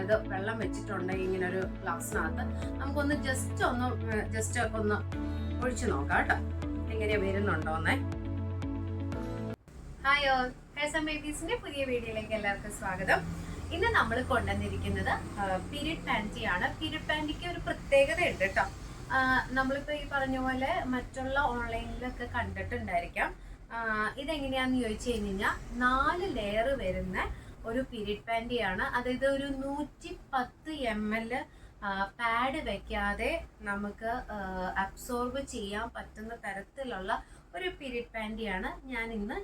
ഇത് വെള്ളം വെച്ചിട്ടുണ്ട് ഇങ്ങനെ ഒരു ഗ്ലാസ്സിനകത്ത്. നമുക്കൊന്ന് ജസ്റ്റ് ഒന്ന് ഒഴിച്ചു നോക്കാം കേട്ടോ, എങ്ങനെയാ വരുന്നുണ്ടോന്നേ. ഹായ് ഓൾ, ഫാഷൻ ബേബീസിന്റെ പുതിയ വീഡിയോയിലേക്ക് എല്ലാവർക്കും സ്വാഗതം. ഇന്ന് നമ്മൾ കൊണ്ടുവന്നിരിക്കുന്നത് പീരിയഡ് പാൻറ്റിയാണ്. പീരിയഡ് പാൻറ്റിക്ക് ഒരു പ്രത്യേകത ഉണ്ട് കേട്ടോ. നമ്മളിപ്പോൾ ഈ പറഞ്ഞ പോലെ മറ്റുള്ള ഓൺലൈനിലൊക്കെ കണ്ടിട്ടുണ്ടായിരിക്കാം. ഇതെങ്ങനെയാന്ന് ചോദിച്ചു കഴിഞ്ഞാൽ 4 ലെയർ വരുന്ന ഒരു പീരിയഡ് പാൻറ്റിയാണ്. അതായത് ഒരു 110 ml പാഡ് വെക്കാതെ നമുക്ക് അബ്സോർബ് ചെയ്യാൻ പറ്റുന്ന തരത്തിലുള്ള ഒരു പീരിയഡ് പാൻറ്റിയാണ് ഞാൻ ഇന്ന്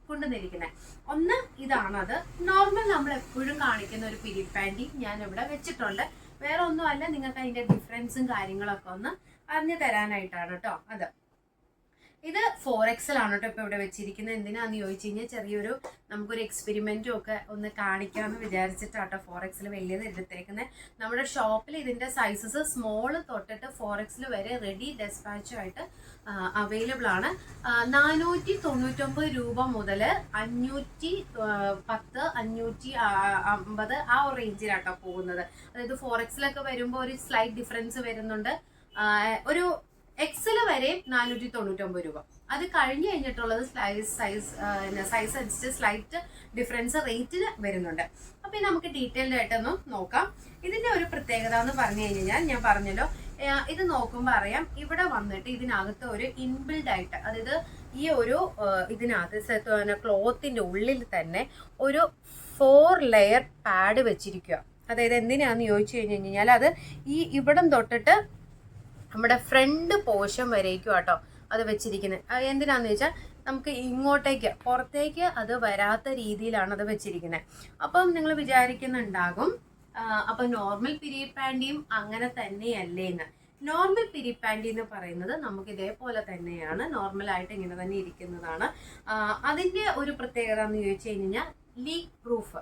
കൊണ്ടുവന്നിരിക്കുന്നത്. ഒന്ന് ഇതാണത്. നോർമൽ നമ്മൾ എപ്പോഴും കാണിക്കുന്ന ഒരു പീരിയഡ് പാൻറ്റി ഞാൻ ഇവിടെ വെച്ചിട്ടുണ്ട്. വേറെ ഒന്നുമല്ല, നിങ്ങൾക്ക് അതിന്റെ ഡിഫറൻസും കാര്യങ്ങളൊക്കെ ഒന്ന് അറിഞ്ഞു തരാനായിട്ടാണ് കേട്ടോ. അത് ഇത് 4XL ആണ് കേട്ടോ ഇപ്പൊ ഇവിടെ വെച്ചിരിക്കുന്നത്. എന്തിനാന്ന് ചോദിച്ചു കഴിഞ്ഞാൽ ചെറിയൊരു നമുക്കൊരു എക്സ്പെരിമെന്റും ഒക്കെ ഒന്ന് കാണിക്കാമെന്ന് വിചാരിച്ചിട്ടാട്ടോ 4XL വലിയത് എടുത്തേക്കുന്നത്. നമ്മുടെ ഷോപ്പിൽ ഇതിന്റെ സൈസസ് സ്മോൾ തൊട്ടിട്ട് 4XL വരെ റെഡി ഡെസ്പാച്ചുമായിട്ട് അവൈലബിൾ ആണ്. 499 രൂപ മുതൽ 510 550 ആ ഒരു റേഞ്ചിലാട്ടോ പോകുന്നത്. അതായത് 4XL ഒക്കെ വരുമ്പോൾ ഒരു സ്ലൈറ്റ് ഡിഫറൻസ് വരുന്നുണ്ട്. ഒരു XL വരെ 499 രൂപ. അത് കഴിഞ്ഞ് കഴിഞ്ഞിട്ടുള്ളത് സൈസ് അനുസരിച്ച് സ്ലൈറ്റ് ഡിഫറൻസ് റേറ്റിന് വരുന്നുണ്ട്. അപ്പൊ നമുക്ക് ഡീറ്റെയിൽഡ് ആയിട്ടൊന്ന് നോക്കാം. ഇതിന്റെ ഒരു പ്രത്യേകത എന്ന് പറഞ്ഞു കഴിഞ്ഞാൽ ഞാൻ പറഞ്ഞല്ലോ, ഇത് നോക്കുമ്പോൾ അറിയാം ഇവിടെ വന്നിട്ട് ഇതിനകത്ത് ഒരു ഇൻബിൽഡ് ആയിട്ട്, അതായത് ഈ ഒരു ഇതിനകത്ത് ക്ലോത്തിന്റെ ഉള്ളിൽ തന്നെ ഒരു 4 ലെയർ പാഡ് വെച്ചിരിക്കുക. അതായത് എന്തിനാന്ന് ചോദിച്ചു കഴിഞ്ഞാൽ അത് ഈ ഇവിടം തൊട്ടിട്ട് നമ്മുടെ ഫ്രണ്ട് പോർഷൻ വരേക്കും കേട്ടോ അത് വെച്ചിരിക്കുന്നത്. എന്തിനാന്ന് വെച്ചാൽ നമുക്ക് ഇങ്ങോട്ടേക്ക് പുറത്തേക്ക് അത് വരാത്ത രീതിയിലാണ് അത് വെച്ചിരിക്കുന്നത്. അപ്പം നിങ്ങൾ വിചാരിക്കുന്നുണ്ടാകും അപ്പം നോർമൽ പീരിയഡ് പാൻറ്റിയും അങ്ങനെ തന്നെയല്ലേന്ന്. നോർമൽ പീരിയഡ് പാൻറ്റി എന്ന് പറയുന്നത് നമുക്ക് ഇതേപോലെ തന്നെയാണ്, നോർമലായിട്ട് ഇങ്ങനെ തന്നെ ഇരിക്കുന്നതാണ്. അതിൻ്റെ ഒരു പ്രത്യേകത എന്ന് ചോദിച്ചു കഴിഞ്ഞാൽ ലീക്ക് പ്രൂഫ്.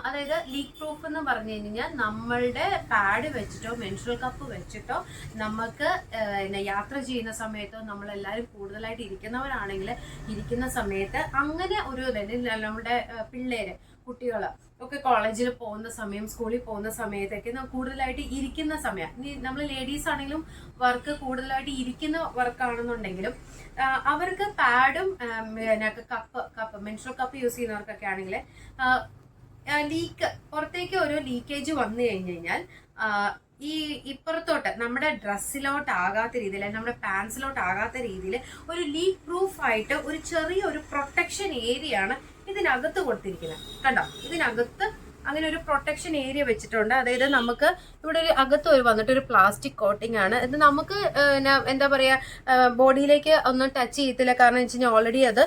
അതായത് ലീക്ക് പ്രൂഫ് എന്ന് പറഞ്ഞു കഴിഞ്ഞാൽ നമ്മളുടെ പാഡ് വെച്ചിട്ടോ മെൻസ്ട്രൽ കപ്പ് വെച്ചിട്ടോ നമുക്ക് യാത്ര ചെയ്യുന്ന സമയത്തോ നമ്മളെല്ലാവരും കൂടുതലായിട്ട് ഇരിക്കുന്നവരാണെങ്കിൽ ഇരിക്കുന്ന സമയത്ത് അങ്ങനെ ഒരു നമ്മുടെ പിള്ളേര് കുട്ടികൾ ഒക്കെ കോളേജിൽ പോകുന്ന സമയം, സ്കൂളിൽ പോകുന്ന സമയത്തൊക്കെ കൂടുതലായിട്ട് ഇരിക്കുന്ന സമയം, നമ്മൾ ലേഡീസ് ആണെങ്കിലും വർക്ക് കൂടുതലായിട്ട് ഇരിക്കുന്ന വർക്കാണെന്നുണ്ടെങ്കിലും അവർക്ക് പാഡും കപ്പ് മെൻസ്ട്രൽ കപ്പ് യൂസ് ചെയ്യുന്നവർക്കൊക്കെ ആണെങ്കിൽ ലീക്ക് പുറത്തേക്ക് ഒരു ലീക്കേജ് വന്നു കഴിഞ്ഞു കഴിഞ്ഞാൽ ഈ ഇപ്പുറത്തോട്ട് നമ്മുടെ ഡ്രസ്സിലോട്ട് ആകാത്ത രീതിയിൽ, നമ്മുടെ പാൻസിലോട്ട് ആകാത്ത രീതിയിൽ ഒരു ലീക്ക് പ്രൂഫ് ആയിട്ട് ഒരു ചെറിയൊരു പ്രൊട്ടക്ഷൻ ഏരിയ ആണ് ഇതിനകത്ത് കൊടുത്തിരിക്കുന്നത്. കണ്ടോ, ഇതിനകത്ത് അങ്ങനെ ഒരു പ്രൊട്ടക്ഷൻ ഏരിയ വെച്ചിട്ടുണ്ട്. അതായത് നമുക്ക് ഇവിടെ ഒരു അകത്ത് വന്നിട്ട് ഒരു പ്ലാസ്റ്റിക് കോട്ടിംഗ് ആണ്. ഇത് നമുക്ക് എന്താ പറയുക, ബോഡിയിലേക്ക് ഒന്നും ടച്ച് ചെയ്യത്തില്ല. കാരണം വെച്ച് കഴിഞ്ഞാൽ ഓൾറെഡി അത്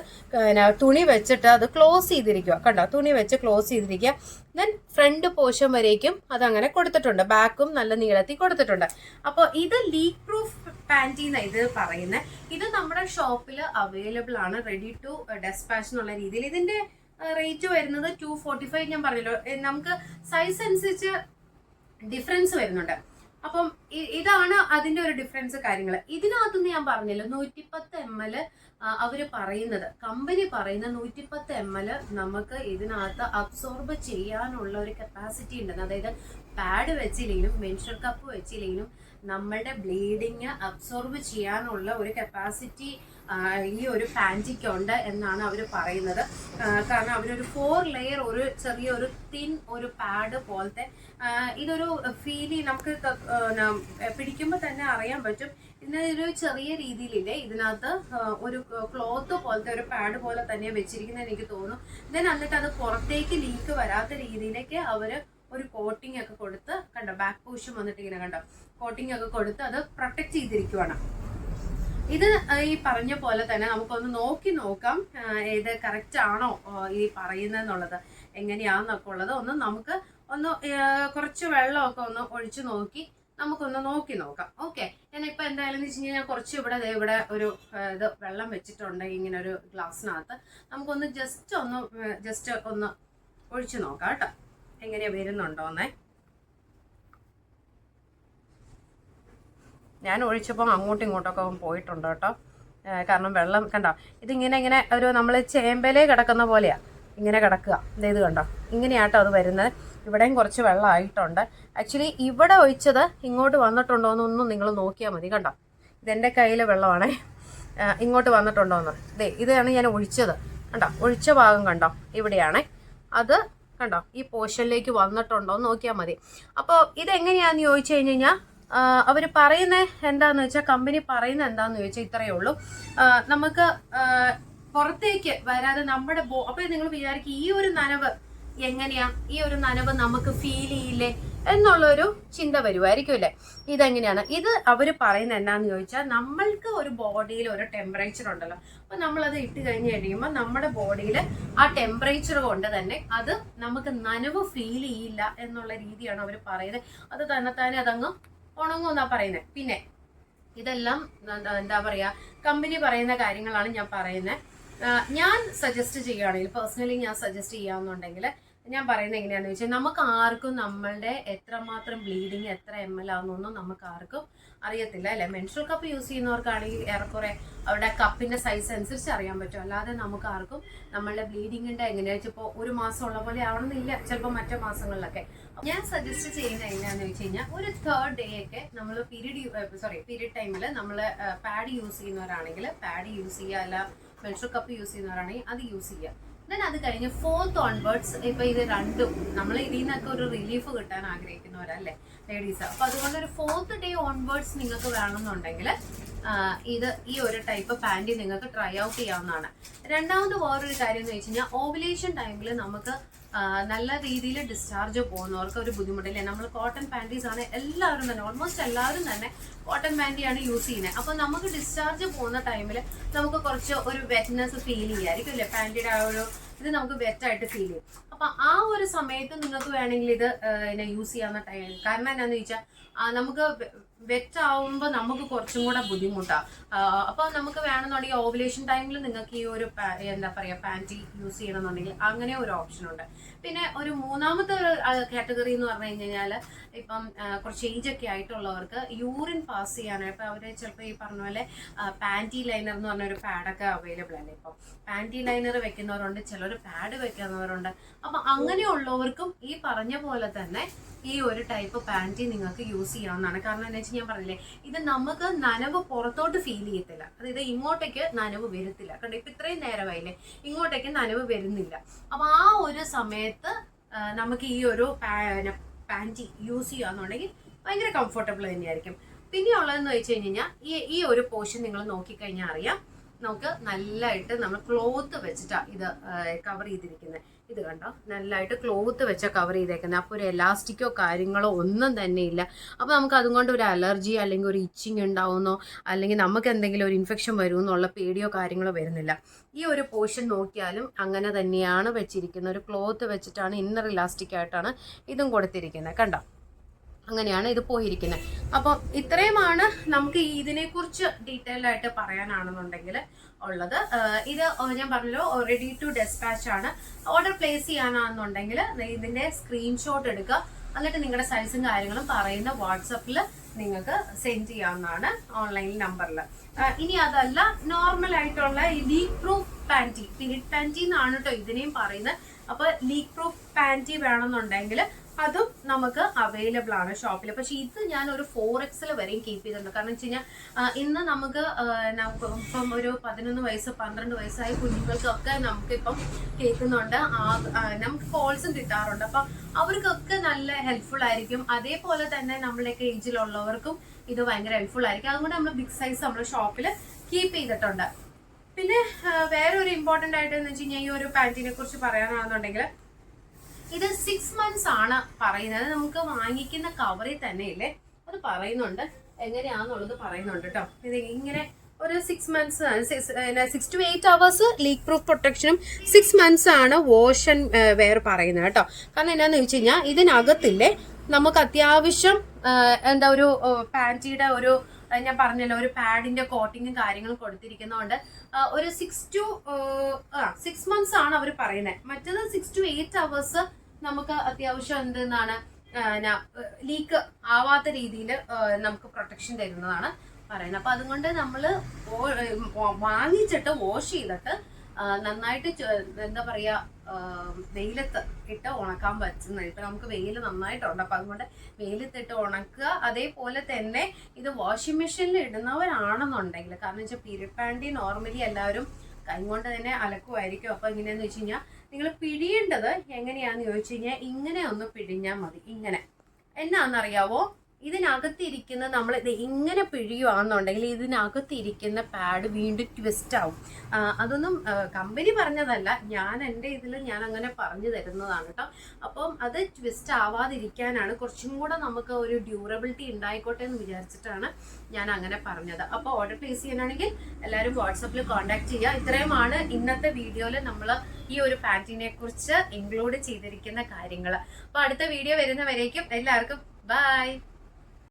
തുണി വെച്ചിട്ട് അത് ക്ലോസ് ചെയ്തിരിക്കുക. കണ്ടോ, തുണി വെച്ച് ക്ലോസ് ചെയ്തിരിക്കുക. ദെൻ ഫ്രണ്ട് പോർഷൻ വരേക്കും അതങ്ങനെ കൊടുത്തിട്ടുണ്ട്. ബാക്കും നല്ല നീളത്തിൽ കൊടുത്തിട്ടുണ്ട്. അപ്പോൾ ഇത് ലീക്ക് പ്രൂഫ് പാൻറ്റി എന്നാണ് ഇത് പറയുന്നത്. ഇത് നമ്മുടെ ഷോപ്പിൽ അവൈലബിൾ ആണ്, റെഡി ടു ഡെസ്പാച്ച് എന്നുള്ള രീതിയിൽ. ഇതിന്റെ റേറ്റ് വരുന്നത് 245. ഞാൻ പറഞ്ഞല്ലോ, നമുക്ക് സൈസ് അനുസരിച്ച് ഡിഫറൻസ് വരുന്നുണ്ട്. അപ്പം ഇതാണ് അതിന്റെ ഒരു ഡിഫറൻസ് കാര്യങ്ങൾ. ഇതിനകത്തുനിന്ന് ഞാൻ പറഞ്ഞല്ലോ 110 ml അവര് പറയുന്നത്, കമ്പനി പറയുന്ന 110 ml നമുക്ക് ഇതിനകത്ത് അബ്സോർബ് ചെയ്യാനുള്ള ഒരു കപ്പാസിറ്റി ഉണ്ടെന്ന്. അതായത് പാഡ് വെച്ചില്ലെങ്കിലും മെൻസ്ട്രൽ കപ്പ് വെച്ചില്ലെങ്കിലും നമ്മളുടെ ബ്ലീഡിങ് അബ്സോർബ് ചെയ്യാനുള്ള ഒരു കപ്പാസിറ്റി ഈ ഒരു പാൻറ്റിക്ക് ഉണ്ട് എന്നാണ് അവർ പറയുന്നത്. കാരണം അവരൊരു 4 ലെയർ ഒരു ചെറിയൊരു തിൻ ഒരു പാഡ് പോലത്തെ ഇതൊരു ഫീൽ നമുക്ക് പിടിക്കുമ്പോൾ തന്നെ അറിയാൻ പറ്റും. ഇതിനൊരു ചെറിയ രീതിയിലില്ലേ ഇതിനകത്ത് ഒരു ക്ലോത്ത് പോലത്തെ ഒരു പാഡ് പോലെ തന്നെ വെച്ചിരിക്കുന്നത് എനിക്ക് തോന്നുന്നു. എന്നിട്ട് അത് പുറത്തേക്ക് ലീക്ക് വരാത്ത രീതിയിലേക്ക് അവര് ഒരു കോട്ടിംഗ് ഒക്കെ കൊടുത്ത്, കണ്ടോ ബാക്ക് പോർഷൻ വന്നിട്ട് ഇങ്ങനെ കണ്ടോ കോട്ടിംഗ് ഒക്കെ കൊടുത്ത് അത് പ്രൊട്ടക്ട് ചെയ്തിരിക്കുവാണ്. ഇത് ഈ പറഞ്ഞ പോലെ തന്നെ നമുക്കൊന്ന് നോക്കി നോക്കാം ഏത് കറക്റ്റ് ആണോ ഈ പറയുന്നതെന്നുള്ളത്, എങ്ങനെയാണെന്നൊക്കെ ഉള്ളത് നമുക്ക് കുറച്ച് വെള്ളമൊക്കെ ഒന്ന് ഒഴിച്ചു നോക്കി നമുക്കൊന്ന് നോക്കി നോക്കാം. ഓക്കെ, ഞാനിപ്പോൾ എന്തായാലും വെച്ച് കഴിഞ്ഞാൽ കുറച്ച് ഇവിടെ ഒരു ഇത് വെള്ളം വെച്ചിട്ടുണ്ട് ഇങ്ങനെ ഒരു ഗ്ലാസ്സിനകത്ത്. നമുക്കൊന്ന് ജസ്റ്റ് ഒന്ന് ഒഴിച്ചു നോക്കാം കേട്ടോ, എങ്ങനെയാ വരുന്നുണ്ടോന്നേ. ഞാൻ ഒഴിച്ചപ്പോൾ അങ്ങോട്ടും ഇങ്ങോട്ടൊക്കെ പോയിട്ടുണ്ട് കേട്ടോ. കാരണം വെള്ളം കണ്ടോ, ഇതിങ്ങനെ ഒരു നമ്മൾ ചേമ്പലേ കിടക്കുന്ന പോലെയാണ് ഇങ്ങനെ കിടക്കുക. ഇത് കണ്ടോ, ഇങ്ങനെയാട്ടോ അത് വരുന്നത്. ഇവിടെയും കുറച്ച് വെള്ളമായിട്ടുണ്ട്. ആക്ച്വലി ഇവിടെ ഒഴിച്ചത് ഇങ്ങോട്ട് വന്നിട്ടുണ്ടോ എന്നൊന്നും നിങ്ങൾ നോക്കിയാൽ മതി. കണ്ടോ, ഇതെൻ്റെ കയ്യിലെ വെള്ളമാണേ. ഇങ്ങോട്ട് വന്നിട്ടുണ്ടോ എന്ന് ഇതാണ് ഞാൻ ഒഴിച്ചത്. കണ്ടോ, ഒഴിച്ച ഭാഗം കണ്ടോ, ഇവിടെയാണേ. അത് കണ്ടോ, ഈ പോർഷനിലേക്ക് വന്നിട്ടുണ്ടോ എന്ന് നോക്കിയാൽ മതി. അപ്പോൾ ഇതെങ്ങനെയാണെന്ന് ചോദിച്ചു കഴിഞ്ഞ് കഴിഞ്ഞാൽ അവർ പറയുന്നത് എന്താണെന്ന് വെച്ചാൽ, കമ്പനി പറയുന്നത് എന്താണെന്ന് ചോദിച്ചാൽ ഇത്രയേ ഉള്ളൂ. നമുക്ക് പുറത്തേക്ക് വരാതെ നമ്മുടെ അപ്പോൾ നിങ്ങൾ വിചാരിക്കും ഈ ഒരു നനവ് എങ്ങനെയാ, ഈ ഒരു നനവ് നമുക്ക് ഫീൽ ചെയ്യില്ലേ എന്നുള്ളൊരു ചിന്ത വരുമായിരിക്കും അല്ലേ. ഇതെങ്ങനെയാണ് ഇത് അവർ പറയുന്നത് എന്നാന്ന് ചോദിച്ചാൽ, നമ്മൾക്ക് ഒരു ബോഡിയിൽ ഒരു ടെമ്പറേച്ചർ ഉണ്ടല്ലോ. അപ്പൊ നമ്മളത് ഇട്ട് കഴിഞ്ഞ് കഴിയുമ്പോൾ നമ്മുടെ ബോഡിയിൽ ആ ടെമ്പറേച്ചർ കൊണ്ട് തന്നെ അത് നമുക്ക് നനവ് ഫീൽ ചെയ്യില്ല എന്നുള്ള രീതിയാണ് അവർ പറയുന്നത്. അത് തന്നെത്താനെ അതങ്ങ് ഉണങ്ങുമെന്നാ പറയുന്നത്. പിന്നെ ഇതെല്ലാം എന്താ പറയാ, കമ്പനി പറയുന്ന കാര്യങ്ങളാണ് ഞാൻ പറയുന്നത്. ഞാൻ സജസ്റ്റ് ചെയ്യുകയാണെങ്കിൽ, പേഴ്സണലി ഞാൻ സജസ്റ്റ് ചെയ്യാമെന്നുണ്ടെങ്കിൽ ഞാൻ പറയുന്നത് എങ്ങനെയാണെന്ന് വെച്ചാൽ, നമുക്ക് ആർക്കും നമ്മളുടെ എത്രമാത്രം ബ്ലീഡിങ് എത്ര ml ആണെന്നൊന്നും നമുക്ക് ആർക്കും അറിയത്തില്ല അല്ലെ. മെൻസ്ട്രൽ കപ്പ് യൂസ് ചെയ്യുന്നവർക്കാണെങ്കിൽ ഏറെക്കുറെ അവരുടെ കപ്പിന്റെ സൈസ് അനുസരിച്ച് അറിയാൻ പറ്റും. അല്ലാതെ നമുക്ക് ആർക്കും നമ്മളുടെ ബ്ലീഡിങ്ങിന്റെ എങ്ങനെയാ ഇപ്പോൾ ഒരു മാസം ഉള്ള പോലെ ആവണമെന്നില്ല, ചിലപ്പോൾ മറ്റു മാസങ്ങളിലൊക്കെ. ഞാൻ സജസ്റ്റ് ചെയ്യുന്നത് എങ്ങനെയാണെന്ന് വെച്ച് കഴിഞ്ഞാൽ, ഒരു 3rd day ഒക്കെ നമ്മൾ പീരീഡ് ടൈമിൽ നമ്മൾ പാഡ് യൂസ് ചെയ്യുന്നവരാണെങ്കിൽ പാഡ് യൂസ് ചെയ്യുക, അല്ല മെൻസ്ട്രൽ കപ്പ് യൂസ് ചെയ്യുന്നവരാണെങ്കിൽ അത് യൂസ് ചെയ്യുക. ദെൻ അത് കഴിഞ്ഞ് 4th ഓൺവേർഡ്സ് ഇപ്പൊ ഇത് രണ്ടും നമ്മൾ ഇതിൽ നിന്നൊക്കെ ഒരു റിലീഫ് കിട്ടാൻ ആഗ്രഹിക്കുന്നവരല്ലേ ലേഡീസ്. അപ്പൊ അതുകൊണ്ട് ഒരു 4th day ഓൺവേർഡ്സ് നിങ്ങൾക്ക് വേണമെന്നുണ്ടെങ്കിൽ ഈ ഒരു ടൈപ്പ് പാൻറ്റി നിങ്ങൾക്ക് ട്രൈ ഔട്ട് ചെയ്യാവുന്നതാണ്. രണ്ടാമത് വേറൊരു കാര്യം എന്ന് വെച്ച് കഴിഞ്ഞാൽ, ഓവുലേഷൻ ടൈമിൽ നമുക്ക് നല്ല രീതിയിൽ ഡിസ്ചാർജ് പോകുന്നവർക്ക് ഒരു ബുദ്ധിമുട്ടില്ലേ. നമ്മൾ കോട്ടൺ പാൻറ്റീസ് ആണ് എല്ലാവരും തന്നെ, ഓൾമോസ്റ്റ് എല്ലാവരും തന്നെ കോട്ടൺ പാൻറ്റിയാണ് യൂസ് ചെയ്യുന്നത്. അപ്പോൾ നമുക്ക് ഡിസ്ചാർജ് പോകുന്ന ടൈമിൽ നമുക്ക് കുറച്ച് ഒരു വെറ്റ്നെസ് ഫീൽ ചെയ്യായിരിക്കും അല്ലേ. പാൻറ്റിയുടെ ആ ഒരു ഇത് നമുക്ക് വെറ്റായിട്ട് ഫീൽ ചെയ്യും. അപ്പൊ ആ ഒരു സമയത്ത് നിങ്ങൾക്ക് വേണമെങ്കിൽ ഇത് യൂസ് ചെയ്യാവുന്ന ടൈം. കാരണം എന്താണെന്ന് ചോദിച്ചാൽ, നമുക്ക് വെറ്റാവുമ്പോൾ നമുക്ക് കുറച്ചും കൂടെ ബുദ്ധിമുട്ടാണ്. അപ്പോൾ നമുക്ക് വേണമെന്നുണ്ടെങ്കിൽ ഓവുലേഷൻ ടൈമിൽ നിങ്ങൾക്ക് ഈ ഒരു എന്താ പറയുക പാൻറ്റി യൂസ് ചെയ്യണമെന്നുണ്ടെങ്കിൽ അങ്ങനെ ഒരു ഓപ്ഷൻ ഉണ്ട്. പിന്നെ ഒരു മൂന്നാമത്തെ ഒരു കാറ്റഗറി എന്ന് പറഞ്ഞു കഴിഞ്ഞാൽ, ഇപ്പം കുറച്ച് ഏജ് ഒക്കെ ആയിട്ടുള്ളവർക്ക് യൂറിൻ പാസ് ചെയ്യാനാണ്. ഇപ്പം അവർ ചിലപ്പോൾ ഈ പറഞ്ഞ പോലെ പാൻറ്റി ലൈനർ എന്ന് പറഞ്ഞൊരു പാഡൊക്കെ അവൈലബിൾ അല്ലേ. ഇപ്പം പാൻറ്റി ലൈനർ വെക്കുന്നവരുണ്ട്, ചിലർ പാഡ് വെക്കുന്നവരുണ്ട്. അപ്പം അങ്ങനെയുള്ളവർക്കും ഈ പറഞ്ഞ പോലെ തന്നെ ഈ ഒരു ടൈപ്പ് പാൻറ്റി നിങ്ങൾക്ക് യൂസ് ചെയ്യാവുന്നതാണ്. കാരണം എന്താ വെച്ചാൽ, ഞാൻ പറഞ്ഞില്ലേ, ഇത് നമുക്ക് നനവ് പുറത്തോട്ട് ഫീൽ ചെയ്യത്തില്ല. അതായത് ഇങ്ങോട്ടേക്ക് നനവ് വരത്തില്ല. കണ്ടോ, ഇപ്പം ഇത്രയും നേരമായില്ലേ, ഇങ്ങോട്ടേക്ക് നനവ് വരുന്നില്ല. അപ്പം ആ ഒരു സമയത്ത് നമുക്ക് ഈ ഒരു പാൻറ്റി യൂസ് ചെയ്യാന്നുണ്ടെങ്കിൽ ഭയങ്കര കംഫർട്ടബിൾ തന്നെയായിരിക്കും. പിന്നെ ഉള്ളതെന്ന് വെച്ച് കഴിഞ്ഞാൽ, ഈ ഒരു പോർഷൻ നിങ്ങൾ നോക്കിക്കഴിഞ്ഞാൽ അറിയാം, നമുക്ക് നല്ലതായിട്ട് നമ്മൾ ക്ലോത്ത് വെച്ചിട്ടാണ് ഇത് കവർ ചെയ്തിരിക്കുന്നത്. ഇത് കണ്ടോ, നല്ലതായിട്ട് ക്ലോത്ത് വെച്ചാൽ കവർ ചെയ്തേക്കുന്നത്. അപ്പോൾ ഒരു എലാസ്റ്റിക്കോ കാര്യങ്ങളോ ഒന്നും തന്നെ ഇല്ല. അപ്പോൾ നമുക്ക് അതുകൊണ്ട് ഒരു അലർജി അല്ലെങ്കിൽ ഒരു ഇച്ചിങ് ഉണ്ടാവുന്നോ അല്ലെങ്കിൽ നമുക്ക് എന്തെങ്കിലും ഒരു ഇൻഫെക്ഷൻ വരുമെന്നുള്ള പേടിയോ കാര്യങ്ങളോ വരുന്നില്ല. ഈ ഒരു പോർഷൻ നോക്കിയാലും അങ്ങനെ തന്നെയാണ് വെച്ചിരിക്കുന്നത്. ഒരു ക്ലോത്ത് വെച്ചിട്ടാണ്, ഇന്നർ ഇലാസ്റ്റിക് ആയിട്ടാണ് ഇതും കൊടുത്തിരിക്കുന്നത്. കണ്ടോ, അങ്ങനെയാണ് ഇത് പോയിരിക്കുന്നത്. അപ്പം ഇത്രയുമാണ് നമുക്ക് ഇതിനെക്കുറിച്ച് ഡീറ്റെയിൽ ആയിട്ട് പറയാനാണെന്നുണ്ടെങ്കിൽ ഉള്ളത്. ഇത് ഞാൻ പറഞ്ഞല്ലോ, റെഡി ടു ഡെസ്പാച്ച് ആണ്. ഓർഡർ പ്ലേസ് ചെയ്യാനാണെന്നുണ്ടെങ്കിൽ ഇതിന്റെ സ്ക്രീൻഷോട്ട് എടുക്കുക, എന്നിട്ട് നിങ്ങളുടെ സൈസും കാര്യങ്ങളും പറയുന്ന വാട്സപ്പിൽ നിങ്ങൾക്ക് സെൻഡ് ചെയ്യാവുന്നതാണ് ഓൺലൈൻ നമ്പറിൽ. ഇനി അതല്ല, നോർമൽ ആയിട്ടുള്ള leak proof panty, period panty എന്നാണ് കേട്ടോ ഇതിനെയും പറയുന്നത്. അപ്പൊ ലീക്ക് പ്രൂഫ് പാൻറ്റി വേണമെന്നുണ്ടെങ്കിൽ അതും നമുക്ക് അവൈലബിൾ ആണ് ഷോപ്പിൽ. പക്ഷെ ഇത് ഞാൻ ഒരു 4XL വരെയും കീപ്പ് ചെയ്തിട്ടുണ്ട്. കാരണം വെച്ച് കഴിഞ്ഞാൽ, ഇന്ന് നമുക്ക് ഇപ്പം ഒരു 11 വയസ്സ് 12 വയസ്സായ കുഞ്ഞുങ്ങൾക്കൊക്കെ നമുക്കിപ്പം കേൾക്കുന്നുണ്ട്, നമുക്ക് കോൾസും കിട്ടാറുണ്ട്. അപ്പം അവർക്കൊക്കെ നല്ല ഹെൽപ്ഫുൾ ആയിരിക്കും. അതേപോലെ തന്നെ നമ്മുടെയൊക്കെ ഏജിലുള്ളവർക്കും ഇത് ഭയങ്കര ഹെൽപ്ഫുൾ ആയിരിക്കും. അതുകൊണ്ട് നമ്മൾ ബിഗ് സൈസ് നമ്മൾ ഷോപ്പിൽ കീപ്പ് ചെയ്തിട്ടുണ്ട്. പിന്നെ വേറെ ഒരു ഇമ്പോർട്ടൻ്റ് ആയിട്ട് എന്ന് വെച്ച് കഴിഞ്ഞാൽ, ഈ ഒരു പാൻറ്റിനെ കുറിച്ച് പറയാനാണെന്നുണ്ടെങ്കിൽ, ഇത് 6 months ആണ് പറയുന്നത്. നമുക്ക് വാങ്ങിക്കുന്ന കവറിൽ തന്നെ ഇല്ലേ അത് പറയുന്നുണ്ട്, എങ്ങനെയാണെന്നുള്ളത് പറയുന്നുണ്ട് കേട്ടോ. ഇത് ഇങ്ങനെ ഒരു 6 months 6 to 8 hours leak proof പ്രൊട്ടക്ഷനും 6 months ആണ് വാഷ് ആൻഡ് വെയർ പറയുന്നത് കേട്ടോ. കാരണം എന്നാന്ന് വെച്ച് കഴിഞ്ഞാൽ, ഇതിനകത്തില്ലേ നമുക്ക് അത്യാവശ്യം എന്താ ഒരു പാൻറ്റിയുടെ ഒരു, ഞാൻ പറഞ്ഞല്ലോ, ഒരു പാഡിന്റെ കോട്ടിങ്ങും കാര്യങ്ങളും കൊടുത്തിരിക്കുന്നതുകൊണ്ട് ഒരു 6 months ആണ് അവർ പറയുന്നത്. മറ്റേത് 6 to 8 hours നമുക്ക് അത്യാവശ്യം എന്തെന്നാണ് ലീക്ക് ആവാത്ത രീതിയിൽ നമുക്ക് പ്രൊട്ടക്ഷൻ തരുന്നതാണ് പറയുന്നത്. അപ്പൊ അതുകൊണ്ട് നമ്മൾ വാങ്ങിച്ചിട്ട് വാഷ് ചെയ്തിട്ട് നന്നായിട്ട് എന്താ പറയാ വെയിലത്ത് ഇട്ട് ഉണക്കാൻ പറ്റുന്നത്. ഇപ്പൊ നമുക്ക് വെയിൽ നന്നായിട്ടുണ്ട്, അപ്പൊ അതുകൊണ്ട് വെയിലത്തിട്ട് ഉണക്കുക. അതേപോലെ തന്നെ ഇത് വാഷിംഗ് മെഷീനിൽ ഇടുന്നവരാണെന്നുണ്ടെങ്കിൽ, കാരണം വെച്ചാൽ പീരിയഡ് പാൻറ്റി നോർമലി എല്ലാവരും കൈകൊണ്ട് തന്നെ അലക്കുമായിരിക്കും. അപ്പൊ എങ്ങനെയാന്ന് വെച്ച് കഴിഞ്ഞാൽ നിങ്ങൾ പിഴിയേണ്ടത് എങ്ങനെയാന്ന് ചോദിച്ചു കഴിഞ്ഞാൽ ഇങ്ങനെ ഒന്ന് പിഴിഞ്ഞാൽ മതി. ഇങ്ങനെ എന്നാന്നറിയാവോ, ഇതിനകത്തിരിക്കുന്ന നമ്മൾ ഇത് ഇങ്ങനെ പിഴിയുവാണെന്നുണ്ടെങ്കിൽ ഇതിനകത്തിരിക്കുന്ന പാഡ് വീണ്ടും ട്വിസ്റ്റ് ആവും. അതൊന്നും കമ്പനി പറഞ്ഞതല്ല, ഞാൻ എൻ്റെ ഇതിൽ ഞാൻ അങ്ങനെ പറഞ്ഞു തരുന്നതാണ് കേട്ടോ. അപ്പം അത് ട്വിസ്റ്റ് ആവാതിരിക്കാനാണ്, കുറച്ചും കൂടെ നമുക്ക് ഒരു ഡ്യൂറബിലിറ്റി ഉണ്ടായിക്കോട്ടെ എന്ന് വിചാരിച്ചിട്ടാണ് ഞാൻ അങ്ങനെ പറഞ്ഞത്. അപ്പോൾ ഓർഡർ പ്ലേസ് ചെയ്യാനാണെങ്കിൽ എല്ലാവരും വാട്സപ്പിൽ കോൺടാക്ട് ചെയ്യുക. ഇത്രയുമാണ് ഇന്നത്തെ വീഡിയോയിൽ നമ്മൾ ഈ ഒരു പാൻറ്റിനെ കുറിച്ച് ഇൻക്ലൂഡ് ചെയ്തിരിക്കുന്ന കാര്യങ്ങൾ. അപ്പോൾ അടുത്ത വീഡിയോ വരുന്നവരേക്കും എല്ലാവർക്കും ബൈ.